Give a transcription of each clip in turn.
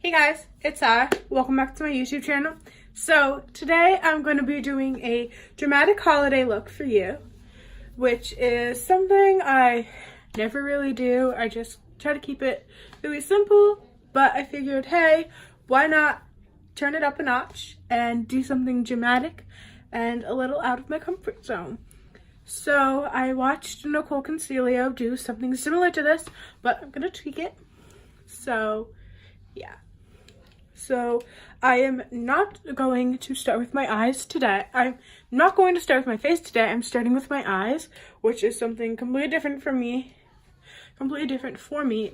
Hey guys, it's Sarah. Welcome back to my YouTube channel. So today I'm going to be doing a dramatic holiday look for you, which is something I never really do. I just try to keep it really simple, but I figured, hey, why not turn it up a notch and do something dramatic and a little out of my comfort zone. So I watched Nicole Concilio do something similar to this, but I'm going to tweak it. So yeah. So I am not going to start with my eyes today. I'm not going to start with my face today. I'm starting with my eyes, which is something completely different for me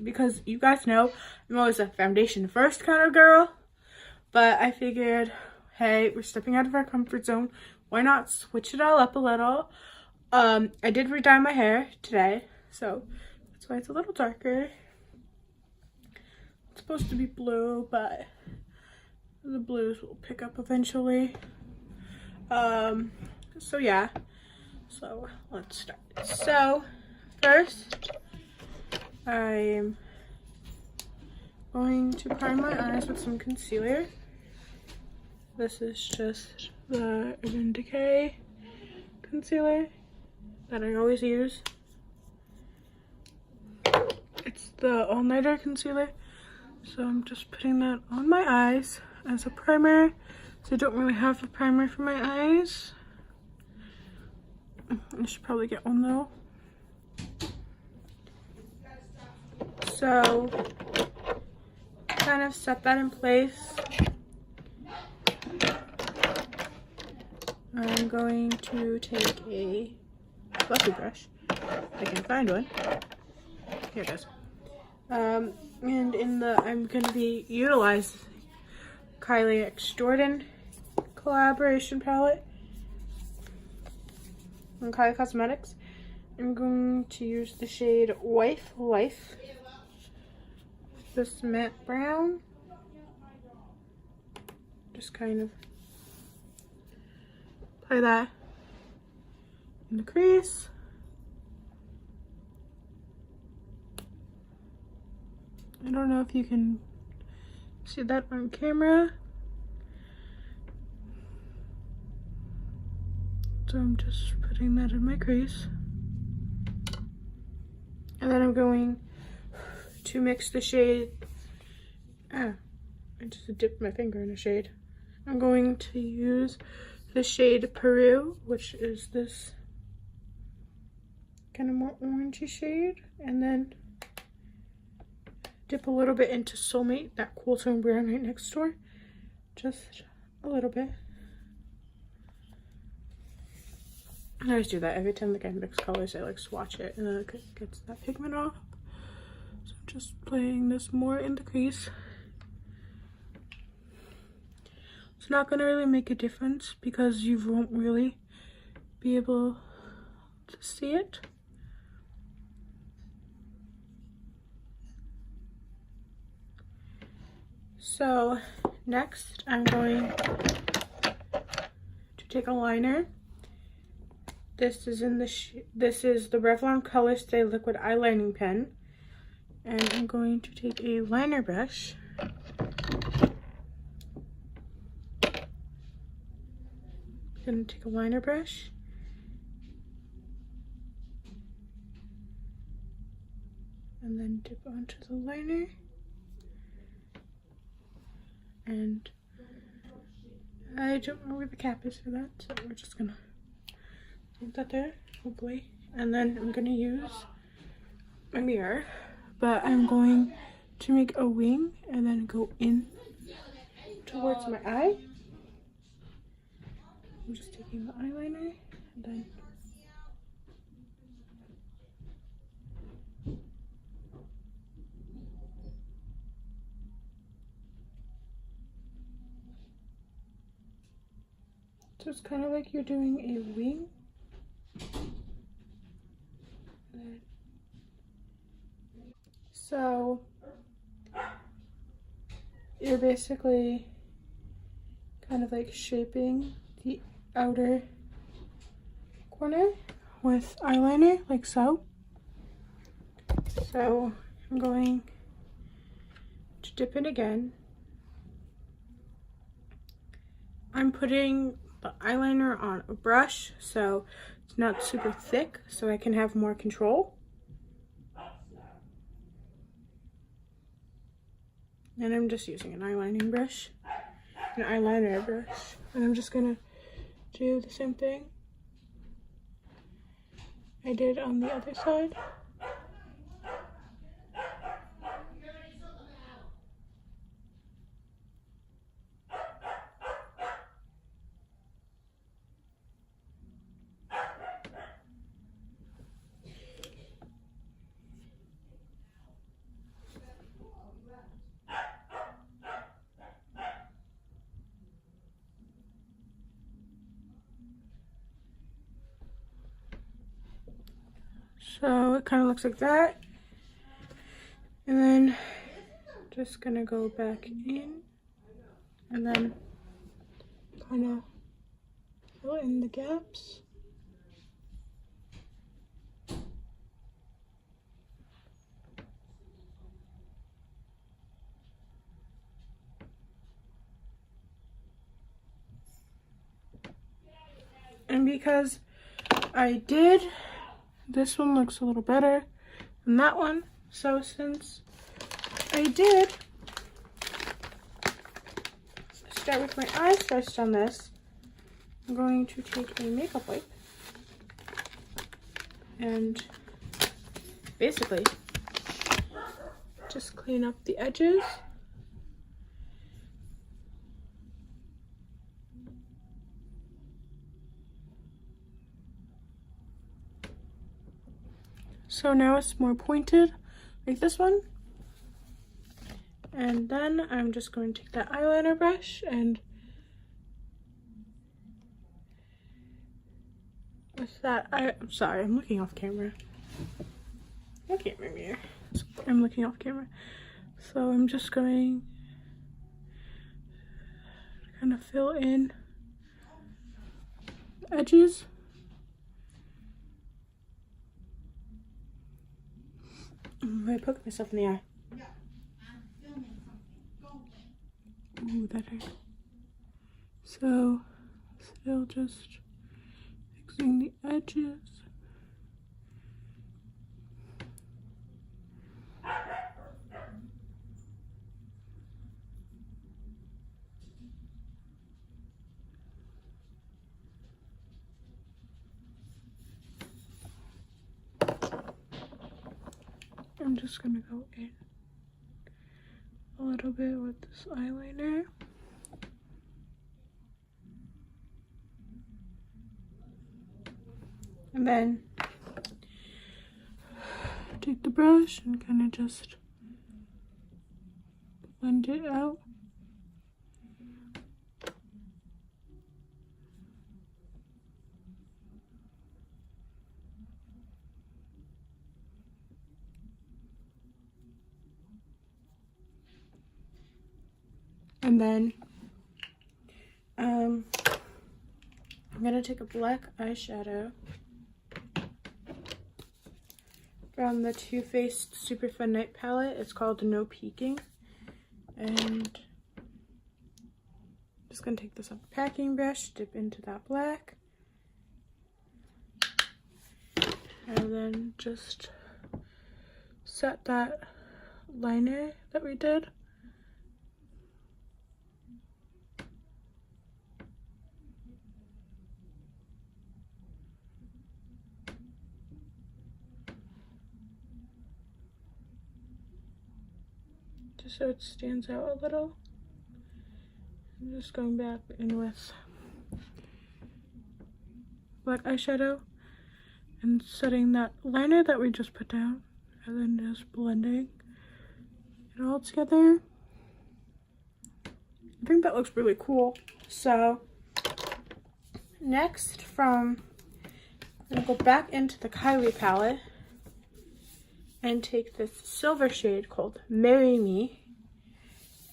because you guys know I'm always a foundation first kind of girl. But I figured, hey, we're stepping out of our comfort zone. Why not switch it all up a little? I did re-dye my hair today, so that's why it's a little darker. It's supposed to be blue, but the blues will pick up eventually. So yeah, so let's start. So first I'm going to prime my eyes with some concealer. This is just the Urban Decay concealer that I always use. It's the All Nighter concealer. So I'm just putting that on my eyes as a primer. So I don't really have a primer for my eyes. I should probably get one though. So kind of set that in place. I'm going to take a fluffy brush. I can find one. Here it is. And I'm going to be utilizing Kylie X Jordan collaboration palette from Kylie Cosmetics. I'm going to use the shade Wife Life. This matte brown. Just kind of apply that in the crease. I don't know if you can see that on camera. So I'm just putting that in my crease. And then I'm going to mix the shade. I just dipped my finger in a shade. I'm going to use the shade Peru, which is this kind of more orangey shade. And then dip a little bit into Soulmate, that cool tone brown right next door. Just a little bit. I always do that every time I mix colors. I like swatch it and then it gets that pigment off. So I'm just playing this more in the crease. It's not going to really make a difference because you won't really be able to see it. So next I'm going to take a liner. This is the Revlon Color Stay Liquid Eyelining Pen, and I'm going to take a liner brush. I'm going to take a liner brush and then dip onto the liner. And I don't know where the cap is for that, so we're just gonna leave that there, hopefully. And then I'm gonna use my mirror, but I'm going to make a wing and then go in towards my eye. I'm just taking the eyeliner and then so it's kind of like you're doing a wing. So you're basically kind of like shaping the outer corner with eyeliner, like so. So I'm going to dip in again I'm putting the eyeliner on a brush so it's not super thick, so I can have more control. And I'm just using an eyeliner brush. And I'm just gonna do the same thing I did on the other side. So it kind of looks like that. And then just gonna go back in and then kind of fill in the gaps. And because I did, this one looks a little better than that one. So since I did start with my eyes first on this, I'm going to take a makeup wipe and basically just clean up the edges. So now it's more pointed, like this one. And then I'm just going to take that eyeliner brush and with that, I'm sorry, I'm looking off camera. I can't remember. I'm looking off camera. So I'm just going to kind of fill in the edges. I poked myself in the eye. Ooh, that hurt. So, still just fixing the edges. I'm just gonna go in a little bit with this eyeliner. And then take the brush and kind of just blend it out. And then I'm gonna take a black eyeshadow from the Too Faced Super Fun Night palette. It's called No Peeking. And I'm just gonna take this off the packing brush, dip into that black, and then just set that liner that we did. Just so it stands out a little. I'm just going back in with black eyeshadow and setting that liner that we just put down, and then just blending it all together. I think that looks really cool. So next, I'm gonna go back into the Kylie palette and take this silver shade called Marry Me,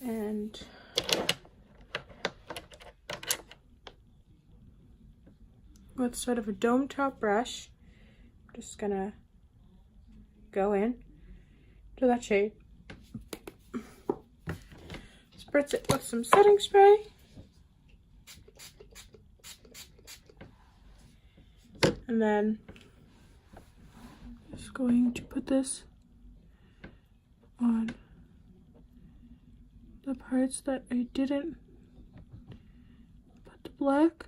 and with sort of a dome top brush, I'm just gonna go in to that shade, spritz it with some setting spray, And then just going to put this on the parts that I didn't put the black.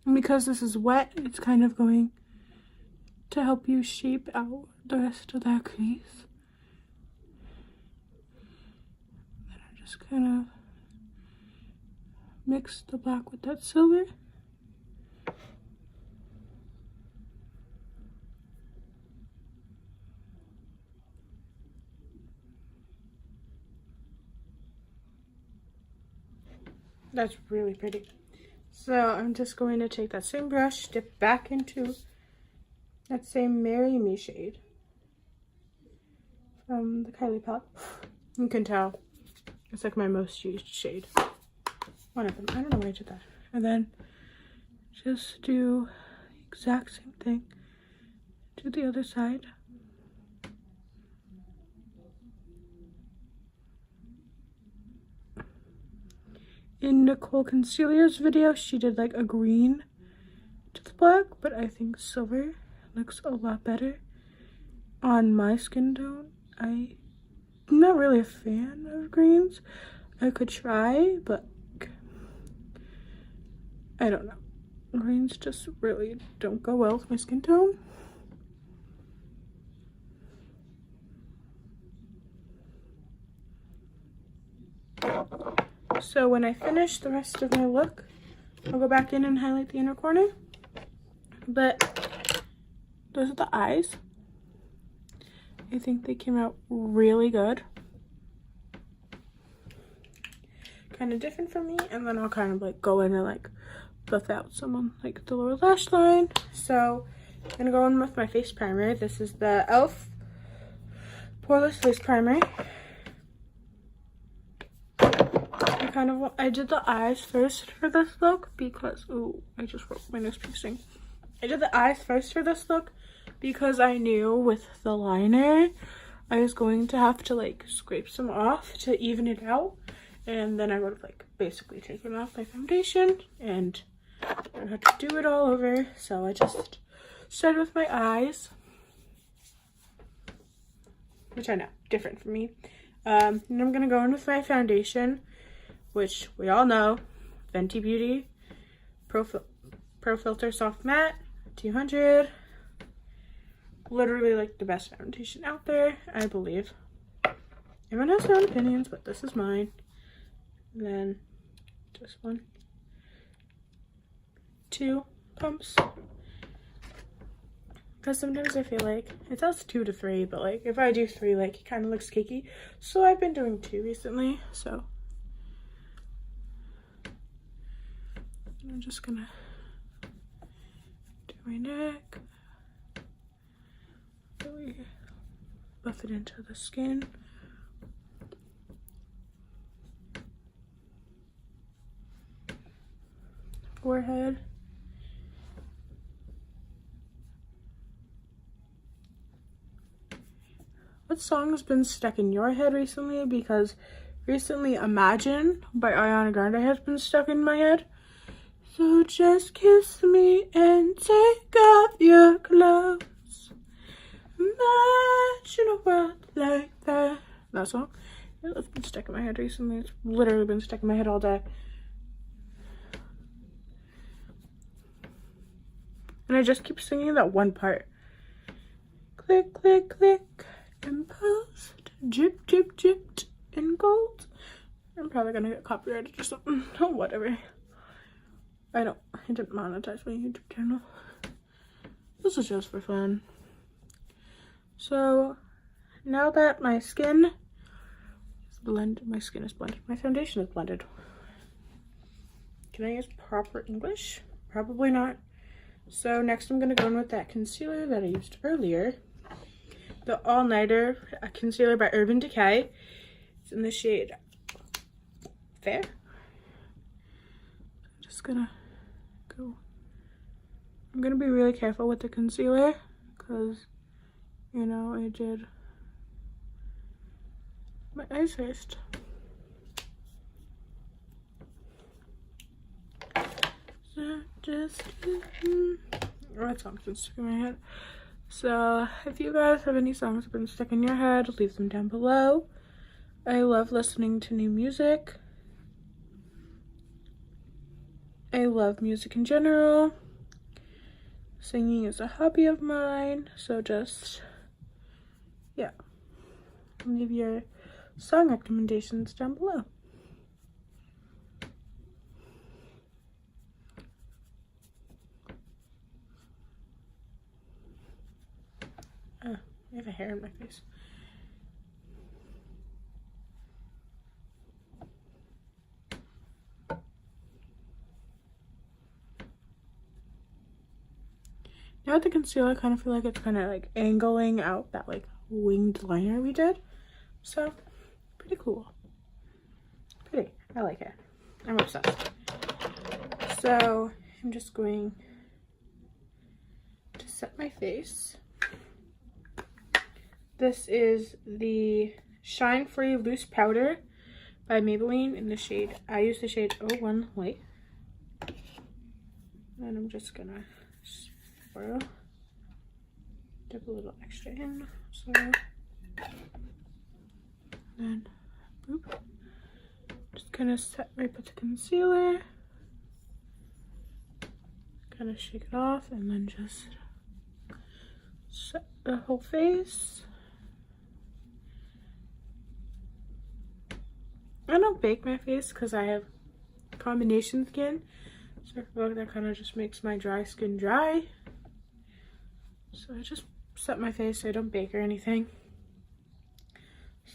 And because this is wet, it's kind of going to help you shape out the rest of that crease. Then I just kind of mix the black with that silver. That's really pretty. So I'm just going to take that same brush, dip back into that same Marry Me shade from the Kylie palette. You can tell it's like my most used shade. One of them. I don't know why I did that. And then just do the exact same thing to the other side. In Nicole Concealer's video, she did like a green to the black, but I think silver looks a lot better on my skin tone. I'm not really a fan of greens. I could try, but I don't know. Greens just really don't go well with my skin tone. So when I finish the rest of my look, I'll go back in and highlight the inner corner. But those are the eyes. I think they came out really good. Kind of different from me. And then I'll kind of like go in and like buff out some on like the lower lash line. So I'm gonna go in with my face primer. This is the e.l.f. Poreless Face Primer. I did the eyes first for this look because, ooh, I just broke my nose piercing. I did the eyes first for this look because I knew with the liner I was going to have to like scrape some off to even it out, and then I would have like basically taken off my foundation and I would have to do it all over. So I just started with my eyes, which I know, different for me. And I'm gonna go in with my foundation, which we all know, Fenty Beauty Pro Filter Soft Matte 200. Literally like the best foundation out there, I believe. Everyone has their own opinions, but this is mine. And then just 1, 2 pumps. Because sometimes I feel like it says 2 to 3, but like if I do 3, like it kind of looks cakey. So I've been doing 2 recently. So I'm just gonna do my neck, really buff it into the skin. Forehead. What song has been stuck in your head recently? Because recently Imagine by Ariana Grande has been stuck in my head. So just kiss me and take off your clothes. Imagine a world like that. That song? Yeah, that's been stuck in my head recently. It's literally been stuck in my head all day. And I just keep singing that one part. Click, click, click, and post. Drip, drip, dripped in gold. I'm probably gonna get copyrighted or something. Oh, whatever. I didn't monetize my YouTube channel. This is just for fun. So now that my skin is blended, my skin is blended, my foundation is blended. Can I use proper English? Probably not. So next I'm gonna go in with that concealer that I used earlier. The All Nighter concealer by Urban Decay. It's in the shade Fair. I'm just gonna go. I'm gonna be really careful with the concealer because, you know, I did my eyes first. just what song's been stuck in my head. So if you guys have any songs that have been stuck in your head, leave them down below. I love listening to new music. I love music in general. Singing is a hobby of mine, so just, yeah, leave your song recommendations down below. Oh, I have a hair in my face. Now with the concealer, I kind of feel like it's kind of like angling out that like winged liner we did. So, pretty cool. Pretty. I like it. I'm obsessed. So, I'm just going to set my face. This is the Shine Free Loose Powder by Maybelline in the shade, I use the shade 01 Light. And I'm just gonna swirl, dip a little extra in, so then boop. Just kind of set right with the concealer, kind of shake it off, and then just set the whole face. I don't bake my face because I have combination skin, so I feel like that kind of just makes my dry skin dry. So I just set my face, I don't bake or anything.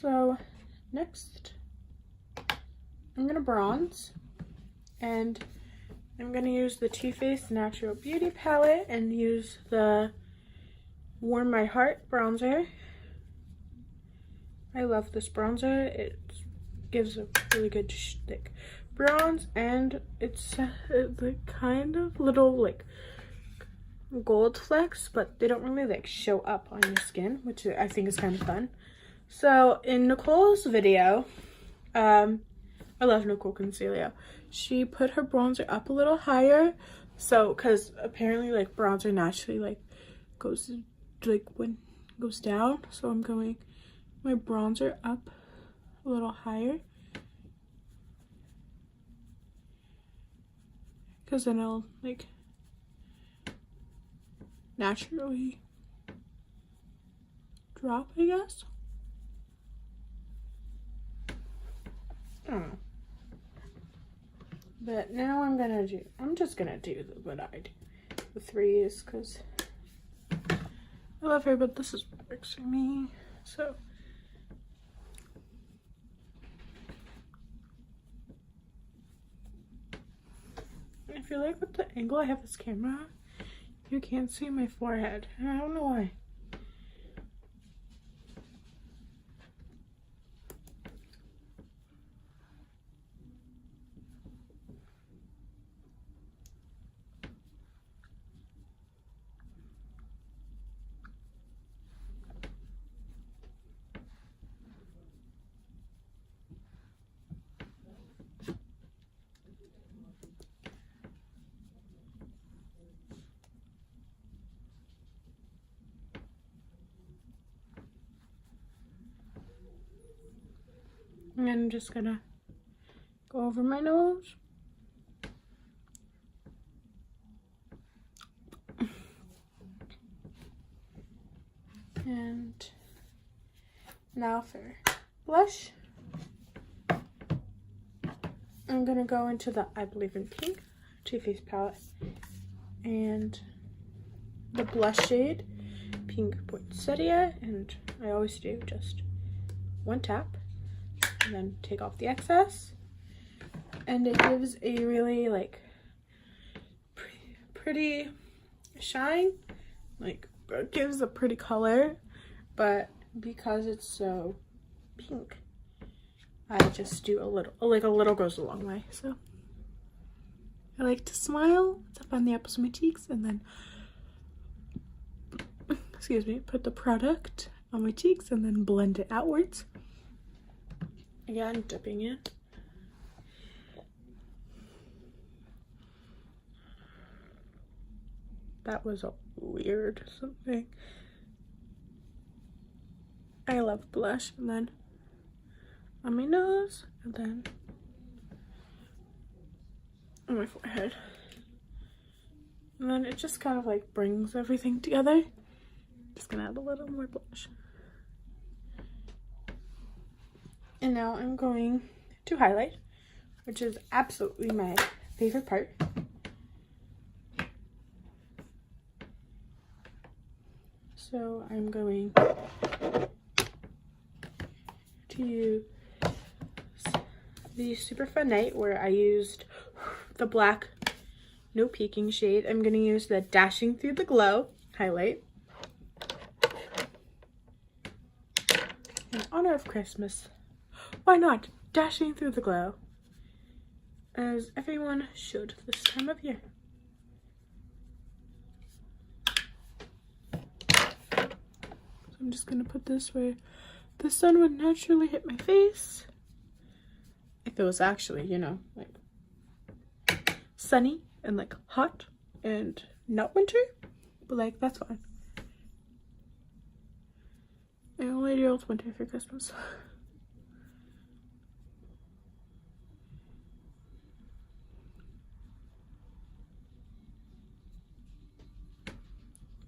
So next, I'm gonna bronze, and I'm gonna use the Too Faced Natural Beauty palette and use the Warm My Heart bronzer. I love this bronzer. It gives a really good thick bronze, and it's like kind of little like gold flecks, but they don't really like show up on your skin, which I think is kind of fun. So in Nicole's video, I love Nicole Concealio. She put her bronzer up a little higher, so because apparently like bronzer naturally like goes like when it goes down, so I'm going my bronzer up a little higher, because then it'll like naturally drop, I guess. I don't know. But now I'm just gonna do what I do with threes, because I love her, but this is what works for me. So I feel like with the angle I have this camera, you can't see my forehead, and I don't know why. And I'm just gonna go over my nose. And now for blush, I'm gonna go into the I Believe in Pink Too Faced palette, and the blush shade Pink Poinsettia, and I always do just one tap and then take off the excess, and it gives a really like pretty shine, like it gives a pretty color, but because it's so pink, I just do a little goes a long way. So I like to smile, tap on the apples of my cheeks, and then excuse me, put the product on my cheeks and then blend it outwards. Again, dipping in. That was a weird something. I love blush. And then on my nose, and then on my forehead. And then it just kind of like brings everything together. Just gonna add a little more blush. And now I'm going to highlight, which is absolutely my favorite part. So I'm going to use the Super Fun Night, where I used the black No Peeking shade. I'm going to use the Dashing Through the Glow highlight. In honor of Christmas, why not Dashing Through the Glow? As everyone should this time of year. So I'm just going to put this where the sun would naturally hit my face. If it was actually, you know, like sunny and like hot and not winter, but like that's fine. I only deal with winter for Christmas.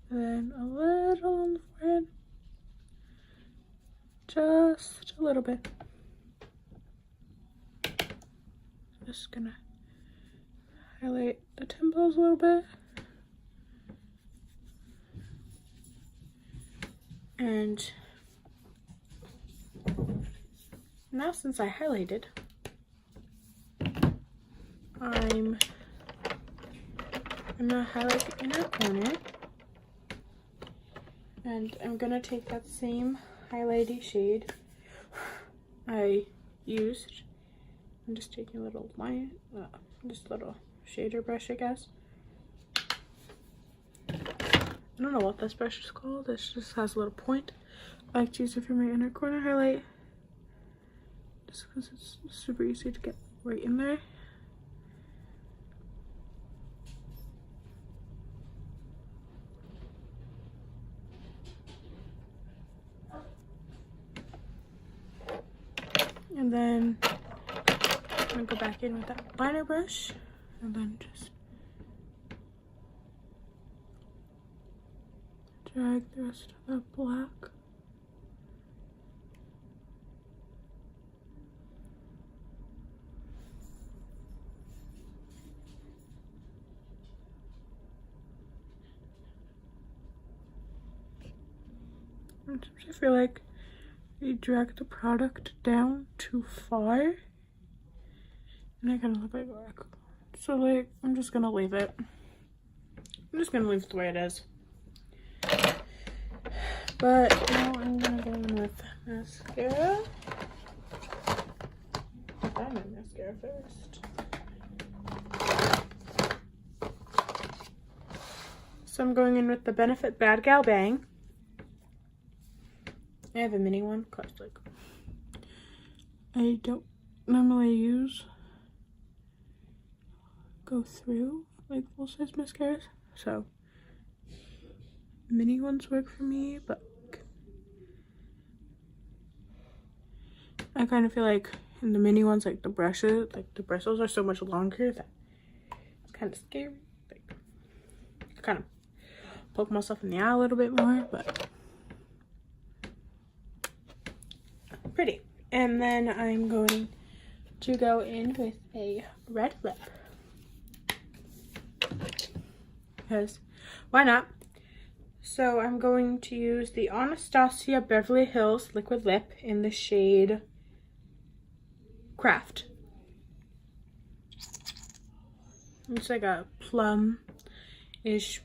And then a little on the forehead. Just a little bit. Just gonna highlight the temples a little bit. And now since I highlighted, I'm gonna highlight the inner corner. And I'm gonna take that same highlighty shade I used. I'm just taking a little line, just a little shader brush, I guess. I don't know what this brush is called. This just has a little point. I like to use it for my inner corner highlight, just because it's super easy to get right in there. And then I'm gonna go back in with that liner brush and then just drag the rest of the black. Sometimes I feel like you drag the product down too far and I kind of look like black. So like, I'm just gonna leave it. I'm just gonna leave it the way it is. But now I'm gonna go in with mascara. I'll buy my mascara first. So I'm going in with the Benefit Bad Gal Bang. I have a mini one because like I don't normally go through like full size mascaras, so mini ones work for me, but I kind of feel like in the mini ones, like the brushes, like the bristles are so much longer that it's kind of scary. Like I kind of poke myself in the eye a little bit more, but pretty. And then I'm going to go in with a red lip, because why not? So I'm going to use the Anastasia Beverly Hills liquid lip in the shade Craft. It's like a plum-ish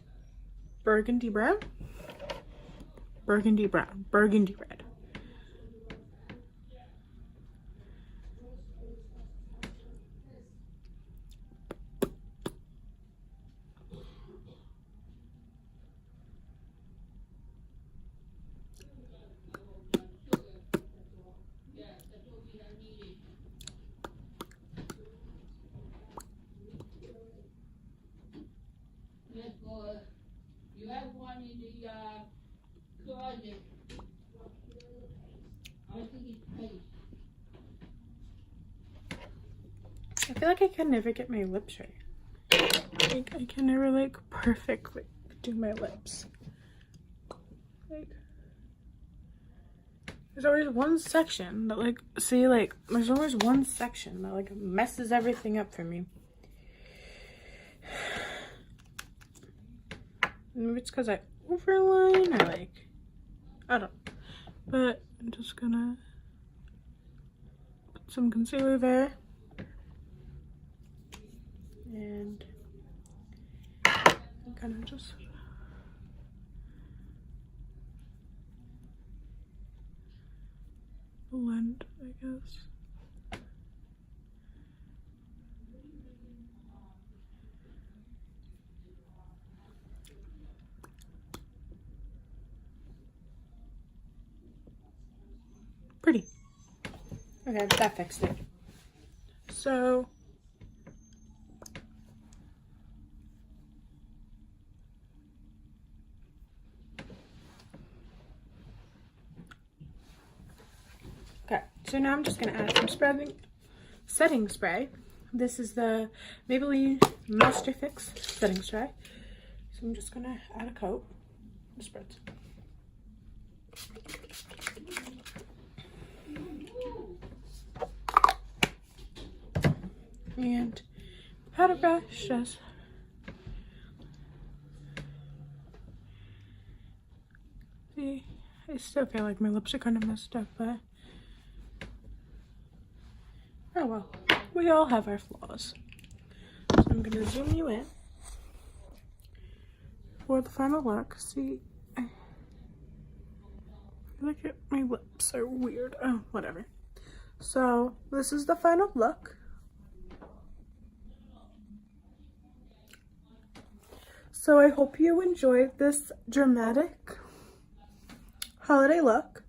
burgundy brown, burgundy red. I feel like I can never get my lips right. Like, I can never, like, perfectly do my lips. Like, there's always one section that, like, see, like, there's always one section that, like, messes everything up for me. Maybe it's because I overline or, like, I don't know. But I'm just gonna put some concealer there. And I'm kind of just blend, I guess. Pretty. Okay, that fixed it. So okay, so now I'm just gonna add some setting spray. This is the Maybelline Master Fix setting spray. So I'm just gonna add a coat. The spreads. And powder brush just see, I still feel like my lips are kind of messed up, but oh well, we all have our flaws. So I'm gonna zoom you in for the final look. See, I feel like my lips are weird. Oh, whatever. So this is the final look. So I hope you enjoyed this dramatic holiday look.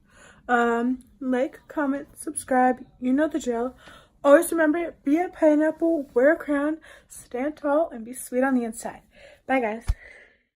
Like, comment, subscribe, you know the drill. Always remember, be a pineapple, wear a crown, stand tall, and be sweet on the inside. Bye guys.